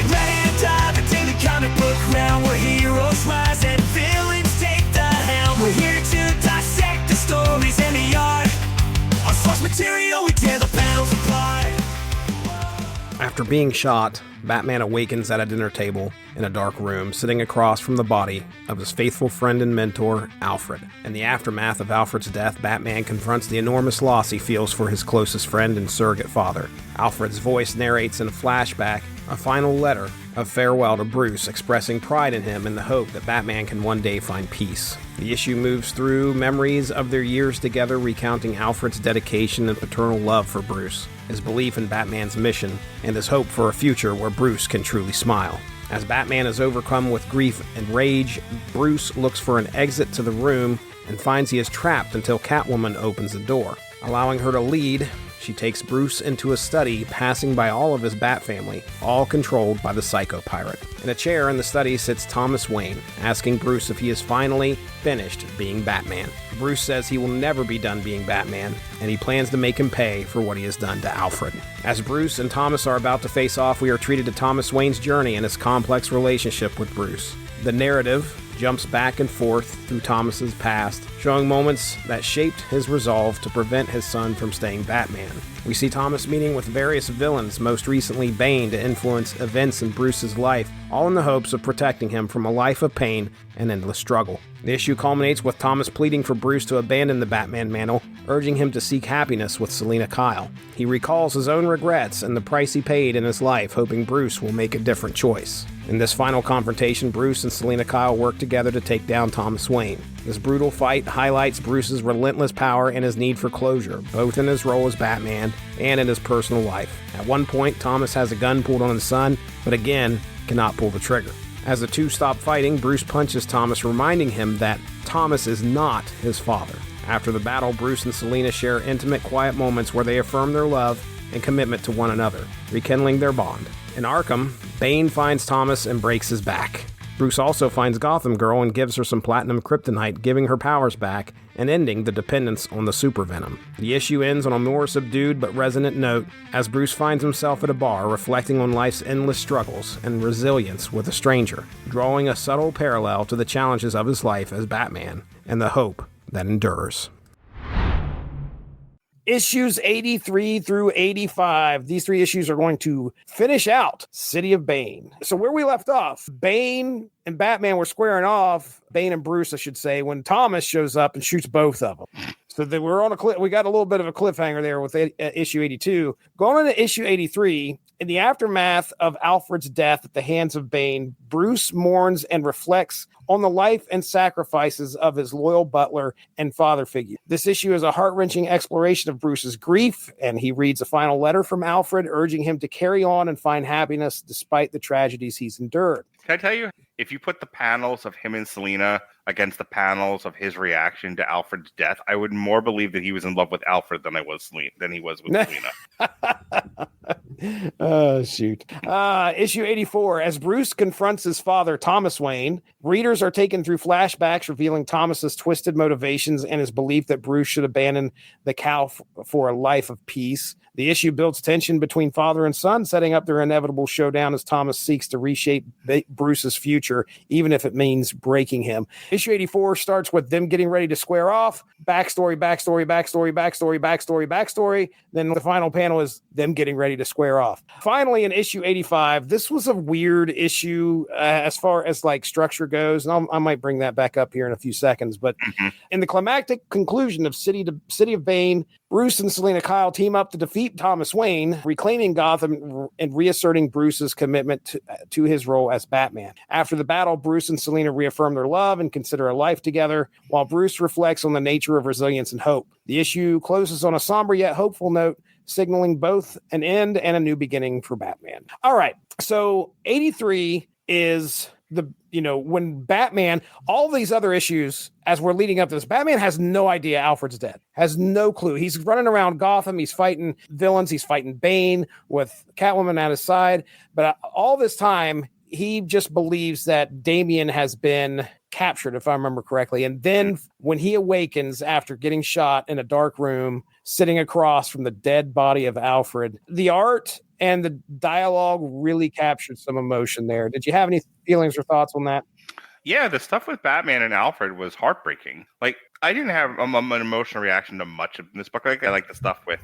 Get ready to dive into the comic book realm where heroes rise and villains take the helm. We're here to dissect the stories and the art. On source material, we tear the panels apart. After being shot, Batman awakens at a dinner table in a dark room, sitting across from the body of his faithful friend and mentor, Alfred. In the aftermath of Alfred's death, Batman confronts the enormous loss he feels for his closest friend and surrogate father. Alfred's voice narrates in a flashback a final letter of farewell to Bruce, expressing pride in him and the hope that Batman can one day find peace. The issue moves through memories of their years together, recounting Alfred's dedication and paternal love for Bruce, his belief in Batman's mission, and his hope for a future where Bruce can truly smile. As Batman is overcome with grief and rage, Bruce looks for an exit to the room and finds he is trapped until Catwoman opens the door. Allowing her to lead, she takes Bruce into a study, passing by all of his Bat family, all controlled by the Psycho Pirate. In a chair in the study sits Thomas Wayne, asking Bruce if he is finally finished being Batman. Bruce says he will never be done being Batman, and he plans to make him pay for what he has done to Alfred. As Bruce and Thomas are about to face off, we are treated to Thomas Wayne's journey and his complex relationship with Bruce. The narrative jumps back and forth through Thomas's past, showing moments that shaped his resolve to prevent his son from staying Batman. We see Thomas meeting with various villains, most recently Bane, to influence events in Bruce's life, all in the hopes of protecting him from a life of pain and endless struggle. The issue culminates with Thomas pleading for Bruce to abandon the Batman mantle, urging him to seek happiness with Selina Kyle. He recalls his own regrets and the price he paid in his life, hoping Bruce will make a different choice. In this final confrontation, Bruce and Selina Kyle work together to take down Thomas Wayne. This brutal fight highlights Bruce's relentless power and his need for closure, both in his role as Batman and in his personal life. At one point, Thomas has a gun pulled on his son, but again, cannot pull the trigger. As the two stop fighting, Bruce punches Thomas, reminding him that Thomas is not his father. After the battle, Bruce and Selina share intimate, quiet moments where they affirm their love and commitment to one another, rekindling their bond. In Arkham, Bane finds Thomas and breaks his back. Bruce also finds Gotham Girl and gives her some platinum kryptonite, giving her powers back and ending the dependence on the supervenom. The issue ends on a more subdued but resonant note as Bruce finds himself at a bar reflecting on life's endless struggles and resilience with a stranger, drawing a subtle parallel to the challenges of his life as Batman and the hope that endures. Issues 83 through 85. These three issues are going to finish out City of Bane. So where we left off, Bane and Batman were squaring off, Bane and Bruce, I should say, when Thomas shows up and shoots both of them. So they were on we got a little bit of a cliffhanger there with issue 82. Going into issue 83, in the aftermath of Alfred's death at the hands of Bane, Bruce mourns and reflects on the life and sacrifices of his loyal butler and father figure. This issue is a heart-wrenching exploration of Bruce's grief, and he reads a final letter from Alfred urging him to carry on and find happiness despite the tragedies he's endured. Can I tell you, if you put the panels of him and Selina against the panels of his reaction to Alfred's death, I would more believe that he was in love with Alfred than he was with Selina. Oh, shoot. Issue 84. As Bruce confronts his father, Thomas Wayne, readers are taken through flashbacks revealing Thomas's twisted motivations and his belief that Bruce should abandon the cow for a life of peace. The issue builds tension between father and son, setting up their inevitable showdown as Thomas seeks to reshape Bruce's future, even if it means breaking him. Issue 84 starts with them getting ready to square off. Backstory. Then the final panel is them getting ready to square off. Finally, in issue 85, this was a weird issue as far as like structure goes, and I might bring that back up here in a few seconds. But in the climactic conclusion of City of Bane, Bruce and Selina Kyle team up to defeat Thomas Wayne, reclaiming Gotham and reasserting Bruce's commitment to his role as Batman. After the battle, Bruce and Selina reaffirm their love and consider a life together, while Bruce reflects on the nature of resilience and hope. The issue closes on a somber yet hopeful note, signaling both an end and a new beginning for Batman. All right, so 83 is when Batman, all these other issues, as we're leading up to this, Batman has no idea Alfred's dead, has no clue. He's running around Gotham. He's fighting villains. He's fighting Bane with Catwoman at his side. But all this time, he just believes that Damian has been captured, if I remember correctly. And then when he awakens after getting shot in a dark room, sitting across from the dead body of Alfred. The art and the dialogue really captured some emotion there. Did you have any feelings or thoughts on that? Yeah, the stuff with Batman and Alfred was heartbreaking. Like, I didn't have an emotional reaction to much of this book. Like, I like the stuff with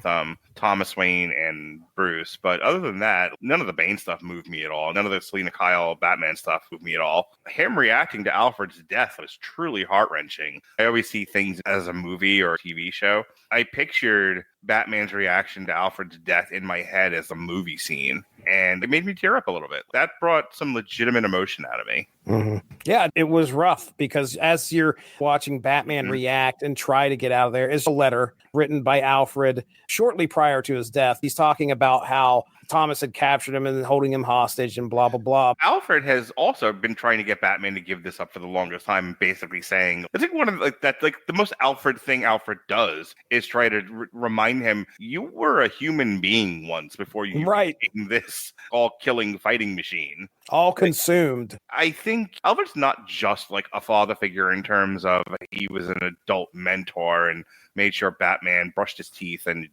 Thomas Wayne and Bruce, but other than that, none of the Bane stuff moved me at all. None of the Selina Kyle Batman stuff moved me at all. Him reacting to Alfred's death was truly heart-wrenching. I always see things as a movie or a TV show. I pictured Batman's reaction to Alfred's death in my head as a movie scene, and it made me tear up a little bit. That brought some legitimate emotion out of me. Mm-hmm. Yeah, it was rough because as you're watching Batman react and try to get out of there, is a letter written by Alfred shortly prior to his death. He's talking about how Thomas had captured him and holding him hostage and blah, blah, blah. Alfred has also been trying to get Batman to give this up for the longest time, basically saying, I think one of the most Alfred thing Alfred does is try to remind him, you were a human being once before you became this all-killing fighting machine. All consumed. I think Alfred's not just like a father figure in terms of he was an adult mentor and made sure Batman brushed his teeth and,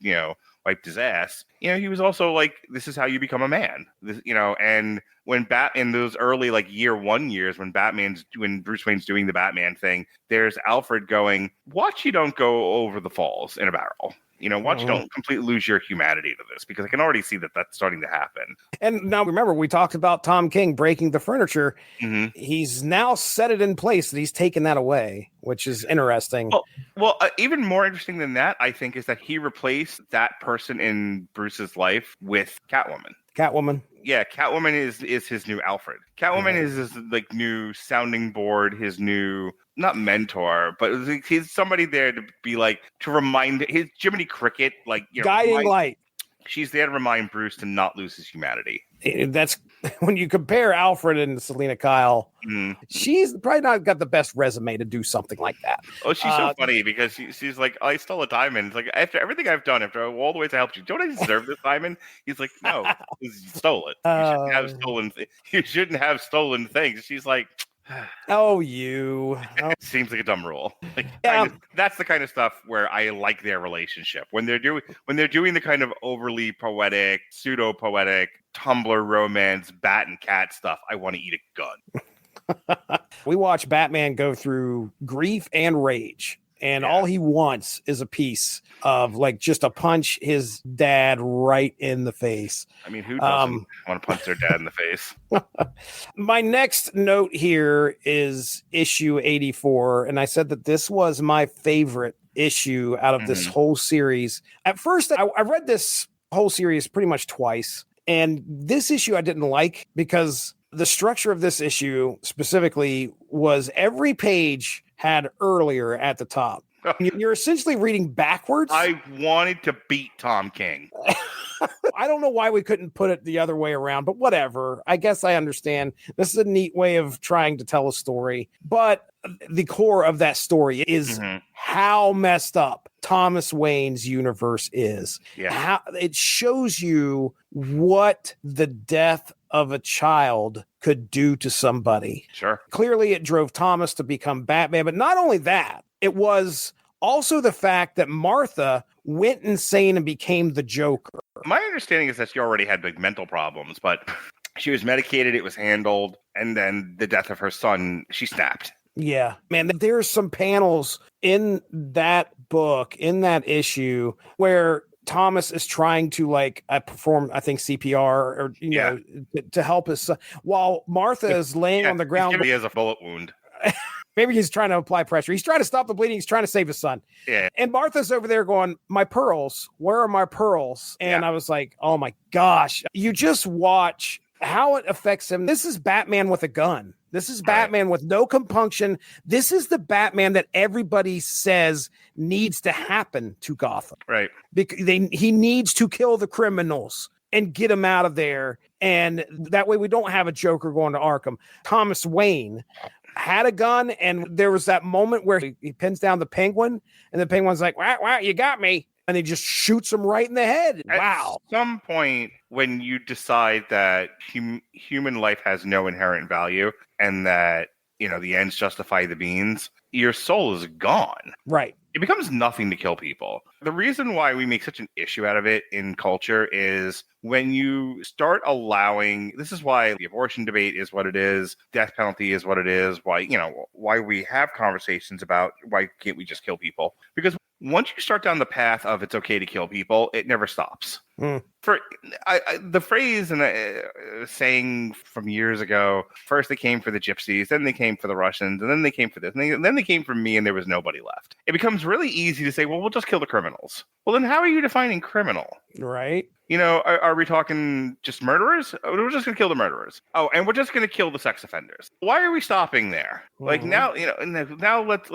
wiped his ass. He was also like, this is how you become a man. And when in those early year one years when Bruce Wayne's doing the Batman thing, there's Alfred going, watch you don't go over the falls in a barrel. Watch you don't completely lose your humanity to this, because I can already see that that's starting to happen. And now remember, we talked about Tom King breaking the furniture. Mm-hmm. He's now set it in place that he's taken that away, which is interesting. Well, even more interesting than that, I think, is that he replaced that person in Bruce's life with Catwoman. Yeah, Catwoman is his new Alfred. Catwoman is his new sounding board, his new, not mentor, but he's somebody there to be to remind his Jiminy Cricket, guiding light. She's there to remind Bruce to not lose his humanity. That's when you compare Alfred and Selina Kyle. She's probably not got the best resume to do something like that. Oh, she's so funny because she's like, I stole a diamond. It's like, after everything I've done, after all the ways I helped you, don't I deserve this diamond? He's like, no, you stole it. You shouldn't have stolen things. She's like, seems like a dumb rule. That's the kind of stuff where I like their relationship. When they're doing the kind of overly poetic, pseudo poetic Tumblr romance, bat and cat stuff, I want to eat a gun. We watch Batman go through grief and rage, and all he wants is a piece of just to punch his dad right in the face. I mean, who doesn't want to punch their dad in the face? My next note here is issue 84, and I said that this was my favorite issue out of this whole series. At first, I read this whole series pretty much twice, and this issue I didn't like because the structure of this issue specifically was every page had earlier at the top. You're essentially reading backwards. I wanted to beat Tom King. I don't know why we couldn't put it the other way around, but whatever. I guess I understand. This is a neat way of trying to tell a story. But the core of that story is how messed up Thomas Wayne's universe is. Yeah. How it shows you what the death of a child could do to somebody. Sure. Clearly, it drove Thomas to become Batman. But not only that, it was also the fact that Martha went insane and became the Joker. My understanding is that she already had mental problems, but she was medicated, it was handled, and then the death of her son, she snapped. Yeah, man, there's some panels in that book, in that issue, where Thomas is trying to perform, I think, CPR or to help his son, while Martha is laying on the ground. He has a bullet wound. Maybe he's trying to apply pressure. He's trying to stop the bleeding. He's trying to save his son. Yeah. And Martha's over there going, my pearls, where are my pearls? And I was like, oh my gosh, you just watch how it affects him. This is Batman with a gun. This is Batman with no compunction. This is the Batman that everybody says needs to happen to Gotham. Right. Because he needs to kill the criminals and get them out of there. And that way we don't have a Joker going to Arkham. Thomas Wayne had a gun, and there was that moment where he pins down the Penguin, and the Penguin's like, wow, you got me. And he just shoots him right in the head. Wow. At some point, when you decide that human life has no inherent value and that, the ends justify the means, your soul is gone. Right. it becomes nothing to kill people. The reason why we make such an issue out of it in culture is when you start allowing, this is why the abortion debate is what it is, death penalty is what it is, why we have conversations about why can't we just kill people? Because once you start down the path of it's okay to kill people, it never stops. The phrase and saying from years ago, first they came for the gypsies, then they came for the Russians, and then they came for this, and then they came for me, and there was nobody left. It becomes really easy to say, well, we'll just kill the criminals. Well, then how are you defining criminal? Right. Are we talking just murderers? Oh, we're just going to kill the murderers. Oh, and we're just going to kill the sex offenders. Why are we stopping there? Like now let's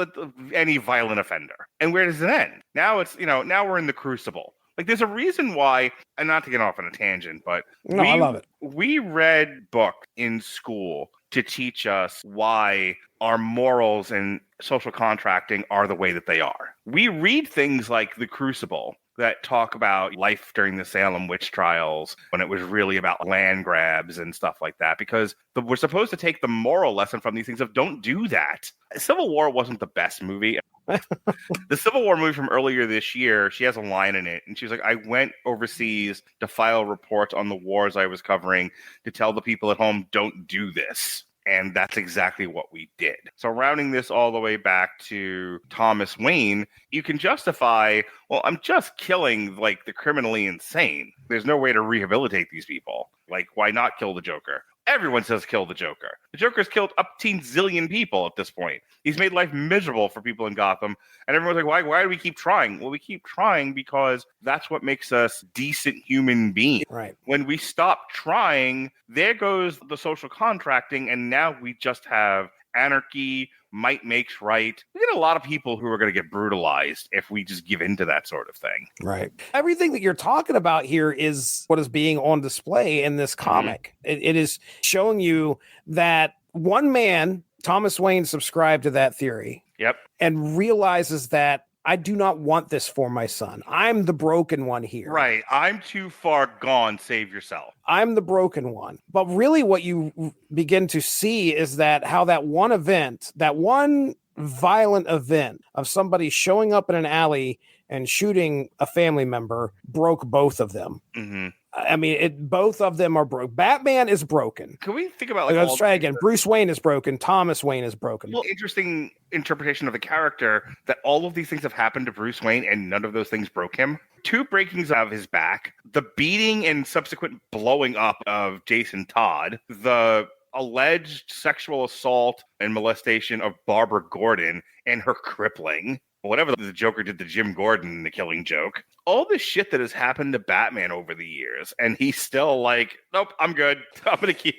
any violent offender. And where does it end? Now now we're in the crucible. Like there's a reason why, and not to get off on a tangent, but I love it. We read books in school to teach us why our morals and social contracting are the way that they are. We read things like The Crucible that talk about life during the Salem witch trials when it was really about land grabs and stuff like that, because we're supposed to take the moral lesson from these things of don't do that. Civil War wasn't the best movie. The Civil War movie from earlier this year, she has a line in it, and she's like, I went overseas to file reports on the wars I was covering to tell the people at home, don't do this. And that's exactly what we did. So rounding this all the way back to Thomas Wayne, you can justify, well, I'm just killing like the criminally insane. There's no way to rehabilitate these people. Like, why not kill the Joker? Everyone says kill the Joker. The Joker's killed up to zillion people at this point. He's made life miserable for people in Gotham. And everyone's like, why do we keep trying? Well, we keep trying because that's what makes us decent human beings. Right. When we stop trying, there goes the social contracting, and now we just have anarchy, might makes right. We get a lot of people who are going to get brutalized if we just give into that sort of thing. Right. Everything that you're talking about here is what is being on display in this comic. It is showing you that one man, Thomas Wayne, subscribed to that theory. Yep. And realizes that I do not want this for my son. I'm the broken one here. Right. I'm too far gone. Save yourself. I'm the broken one. But really what you begin to see is that how that one event, that one violent event of somebody showing up in an alley and shooting a family member broke both of them. Mm-hmm. I mean, both of them are broke. Batman is broken. Can we think about let's try again. Bruce Wayne is broken. Thomas Wayne is broken. Well, interesting interpretation of the character that all of these things have happened to Bruce Wayne and none of those things broke him. 2 breakings of his back, the beating and subsequent blowing up of Jason Todd, the alleged sexual assault and molestation of Barbara Gordon and her crippling, whatever the Joker did to Jim Gordon in The Killing Joke, all this shit that has happened to Batman over the years, and he's still like, nope, I'm good. I'm going to keep,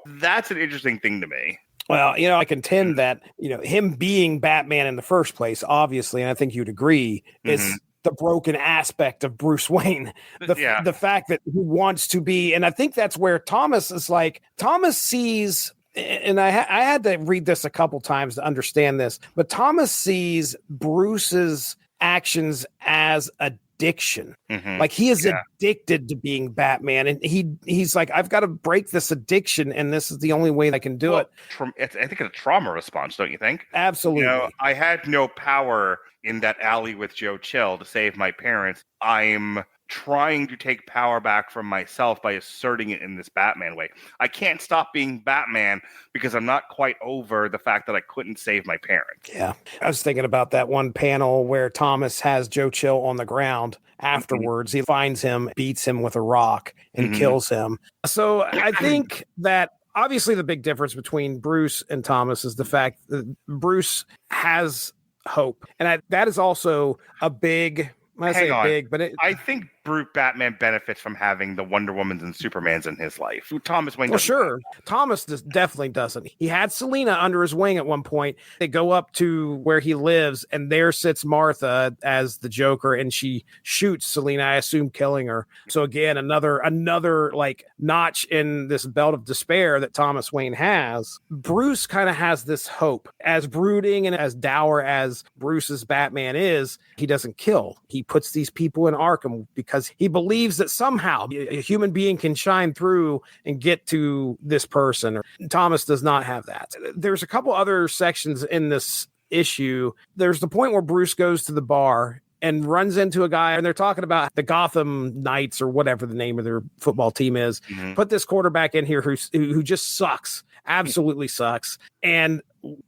that's an interesting thing to me. Well, I contend that, him being Batman in the first place, obviously, and I think you'd agree, is the broken aspect of Bruce Wayne. The fact that he wants to be, and I think that's where Thomas is like, Thomas sees, and I had to read this a couple times to understand this, but Thomas sees Bruce's actions as addiction. Like he is addicted to being Batman, and he's like, I've got to break this addiction, and this is the only way I can do it. I think it's a trauma response, don't you think? Absolutely. I had no power in that alley with Joe Chill to save my parents. I'm trying to take power back from myself by asserting it in this Batman way. I can't stop being Batman because I'm not quite over the fact that I couldn't save my parents. Yeah. I was thinking about that one panel where Thomas has Joe Chill on the ground. Afterwards, he finds him, beats him with a rock, and kills him. So I think that obviously the big difference between Bruce and Thomas is the fact that Bruce has hope. And that is also a big... I think Batman benefits from having the Wonder Womans and Supermans in his life. Thomas Wayne doesn't. Well, sure. Thomas definitely doesn't. He had Selina under his wing at one point. They go up to where he lives, and there sits Martha as the Joker, and she shoots Selina, I assume killing her. So again, another like notch in this belt of despair that Thomas Wayne has. Bruce kind of has this hope. As brooding and as dour as Bruce's Batman is, he doesn't kill. He puts these people in Arkham because he believes that somehow a human being can shine through and get to this person. Thomas does not have that. There's a couple other sections in this issue, there's the point where Bruce goes to the bar and runs into a guy, and they're talking about the Gotham Knights or whatever the name of their football team is. Put this quarterback in here who just sucks, absolutely sucks. And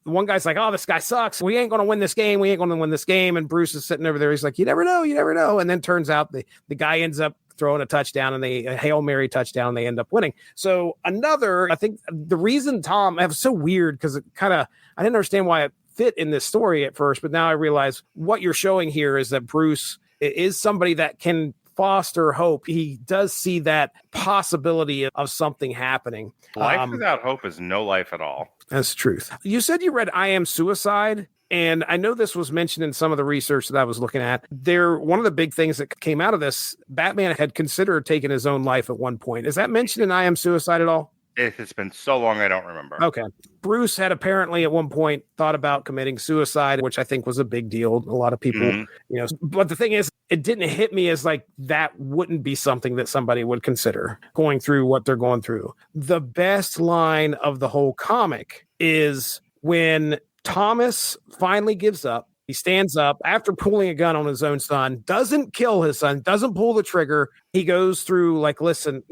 one guy's like, "Oh, this guy sucks. We ain't going to win this game. We ain't going to win this game." And Bruce is sitting over there. He's like, "You never know. You never know." And then turns out the guy ends up throwing a touchdown, and a Hail Mary touchdown, and they end up winning. So I think the reason Tom, it was so weird because it kind of, I didn't understand why it fit in this story at first, but now I realize what you're showing here is that Bruce is somebody that can foster hope. He does see that possibility of something happening. Life without hope is no life at all. That's the truth. You said you read I Am Suicide, and I know this was mentioned in some of the research that I was looking at. One of the big things that came out of this, Batman had considered taking his own life at one point. Is that mentioned in I Am Suicide at all? It has been so long, I don't remember. Okay. Bruce had apparently at one point thought about committing suicide, which I think was a big deal. A lot of people, but the thing is, it didn't hit me as like that wouldn't be something that somebody would consider going through what they're going through. The best line of the whole comic is when Thomas finally gives up. He stands up after pulling a gun on his own son, doesn't kill his son, doesn't pull the trigger. He goes through like, "Listen,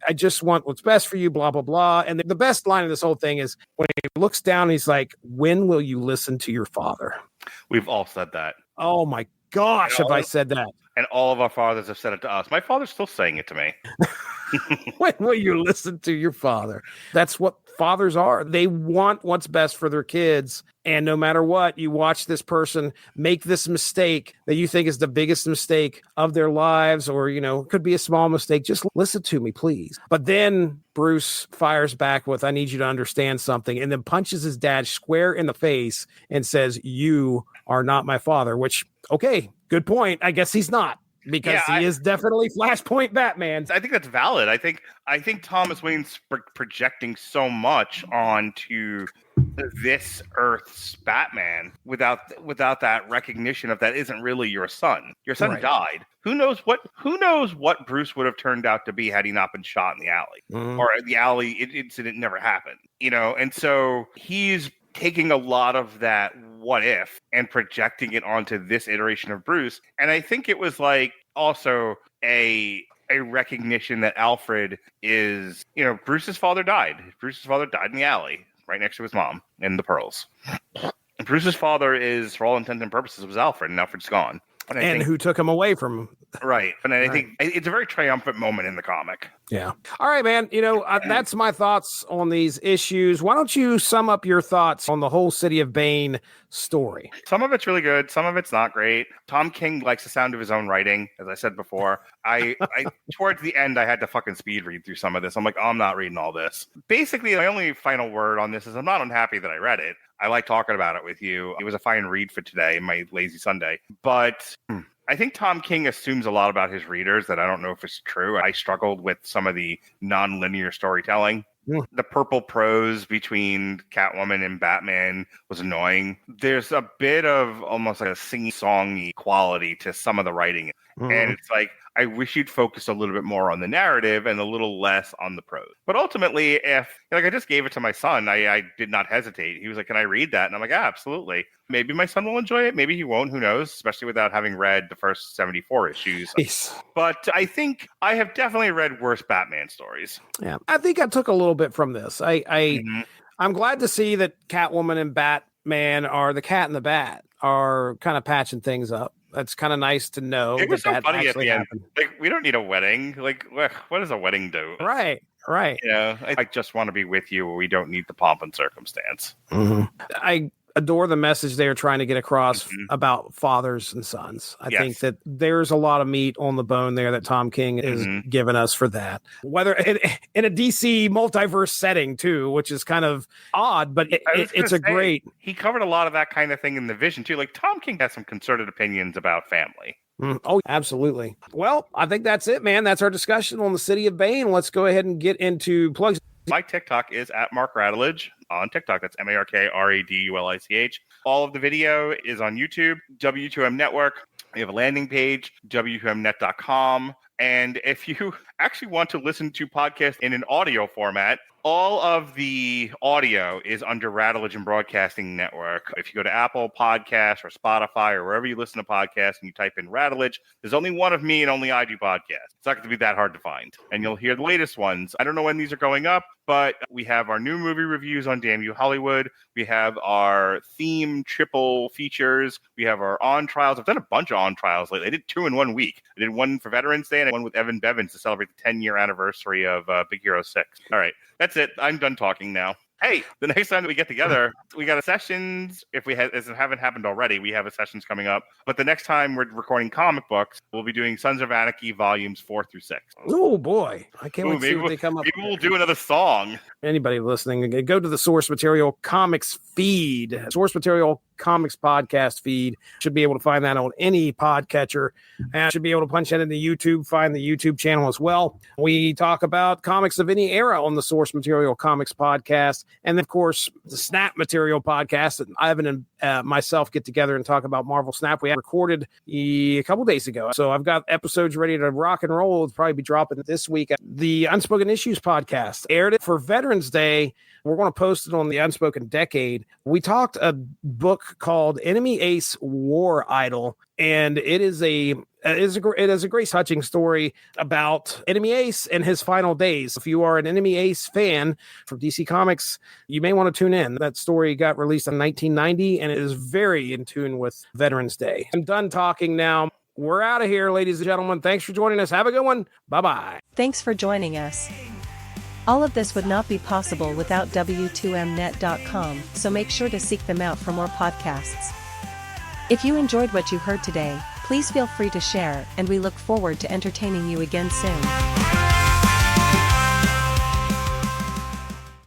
I just want what's best for you, blah, blah, blah." And the best line of this whole thing is when he looks down, he's like, "When will you listen to your father?" We've all said that. Oh my gosh, have I said that? And all of our fathers have said it to us. My father's still saying it to me. When will you listen to your father? That's what fathers are. They want what's best for their kids. And no matter what, you watch this person make this mistake that you think is the biggest mistake of their lives, or, could be a small mistake. Just listen to me, please. But then Bruce fires back with, "I need you to understand something," and then punches his dad square in the face and says, "You are not my father," which, okay, good point. I guess he's not. Because he is definitely Flashpoint Batman. I think that's valid. I think Thomas Wayne's projecting so much onto this Earth's Batman without that recognition of that isn't really your son. Your son died. Who knows what Bruce would have turned out to be had he not been shot in the alley, or the alley incident never happened. And so he's taking a lot of that what if and projecting it onto this iteration of Bruce. And I think it was like also a recognition that Alfred is, Bruce's father died. Bruce's father died in the alley right next to his mom and the pearls. And Bruce's father is, for all intents and purposes, was Alfred, and Alfred's gone. And who took him away from him. Right. And I think it's a very triumphant moment in the comic. Yeah. All right, man. That's my thoughts on these issues. Why don't you sum up your thoughts on the whole City of Bane story? Some of it's really good. Some of it's not great. Tom King likes the sound of his own writing, as I said before. I towards the end, I had to fucking speed read through some of this. I'm like, I'm not reading all this. Basically, my only final word on this is I'm not unhappy that I read it. I like talking about it with you. It was a fine read for today, my lazy Sunday. But I think Tom King assumes a lot about his readers that I don't know if it's true. I struggled with some of the non-linear storytelling. The purple prose between Catwoman and Batman was annoying. There's a bit of almost like a sing-songy quality to some of the writing. And it's like, I wish you'd focus a little bit more on the narrative and a little less on the prose. But ultimately, if I just gave it to my son, I did not hesitate. He was like, "Can I read that?" And I'm like, "Yeah, absolutely." Maybe my son will enjoy it. Maybe he won't. Who knows? Especially without having read the first 74 issues. Nice. But I think I have definitely read worse Batman stories. Yeah, I think I took a little bit from this. I'm glad to see that Catwoman and Batman are the cat and the bat are kind of patching things up. That's kind of nice to know. It was so funny at the end. Happened. Like, we don't need a wedding. Like, what does a wedding do? Right. I just want to be with you. We don't need the pomp and circumstance. I adore the message they are trying to get across about fathers and sons. I think that there's a lot of meat on the bone there that Tom King is giving us for that. Whether in a DC multiverse setting too, which is kind of odd, but it's great. He covered a lot of that kind of thing in the Vision too. Like Tom King has some concerted opinions about family. Oh, absolutely. Well, I think that's it, man. That's our discussion on the City of Bane. Let's go ahead and get into plugs. My TikTok is at Mark Radulich on TikTok. That's MarkRadulich. All of the video is on YouTube, W2M Network. We have a landing page, W2Mnet.com. And if you actually want to listen to podcasts in an audio format, All of the audio is under Rattlegion Broadcasting Network. If you go to Apple Podcasts or Spotify or wherever you listen to podcasts and you type in Rattledge, there's only one of me and only I do podcasts. It's not going to be that hard to find. And you'll hear the latest ones. I don't know when these are going up, but we have our new movie reviews on Damn You Hollywood. We have our theme triple features. We have our on trials. I've done a bunch of on trials lately. I did 2 in 1 week. I did one for Veterans Day and one with Evan Bevins to celebrate the 10-year anniversary of Big Hero 6. All right, that's it. I'm done talking now. Hey, the next time that we get together, we got a sessions. If we haven't happened already, we have a sessions coming up. But the next time we're recording comic books, we'll be doing Sons of Anarchy volumes 4 through 6. Oh boy, I can't wait to see what they come up with. Maybe we'll do another song. Anybody listening, go to the Source Material Comics feed. Source Material Comics podcast feed. Should be able to find that on any podcatcher, and should be able to punch that into YouTube, find the YouTube channel as well. We talk about comics of any era on the Source Material Comics podcast, and then, of course, the Snap Material podcast that Ivan and myself get together and talk about Marvel Snap. We recorded a couple days ago, so I've got episodes ready to rock and roll. It'll probably be dropping this week. The Unspoken Issues podcast aired it for Veterans Day. We're going to post it on the Unspoken Decade. We talked a book called Enemy Ace War Idol, and it is a Grace Hutchings story about Enemy Ace and his final days. If you are an Enemy Ace fan from DC Comics, you may want to tune in. That story got released in 1990, and it is very in tune with Veterans Day. I'm done talking now. We're out of here, ladies and gentlemen. Thanks for joining us. Have a good one. Bye-bye. Thanks for joining us. All of this would not be possible without W2Mnet.com, so make sure to seek them out for more podcasts. If you enjoyed what you heard today, please feel free to share, and we look forward to entertaining you again soon.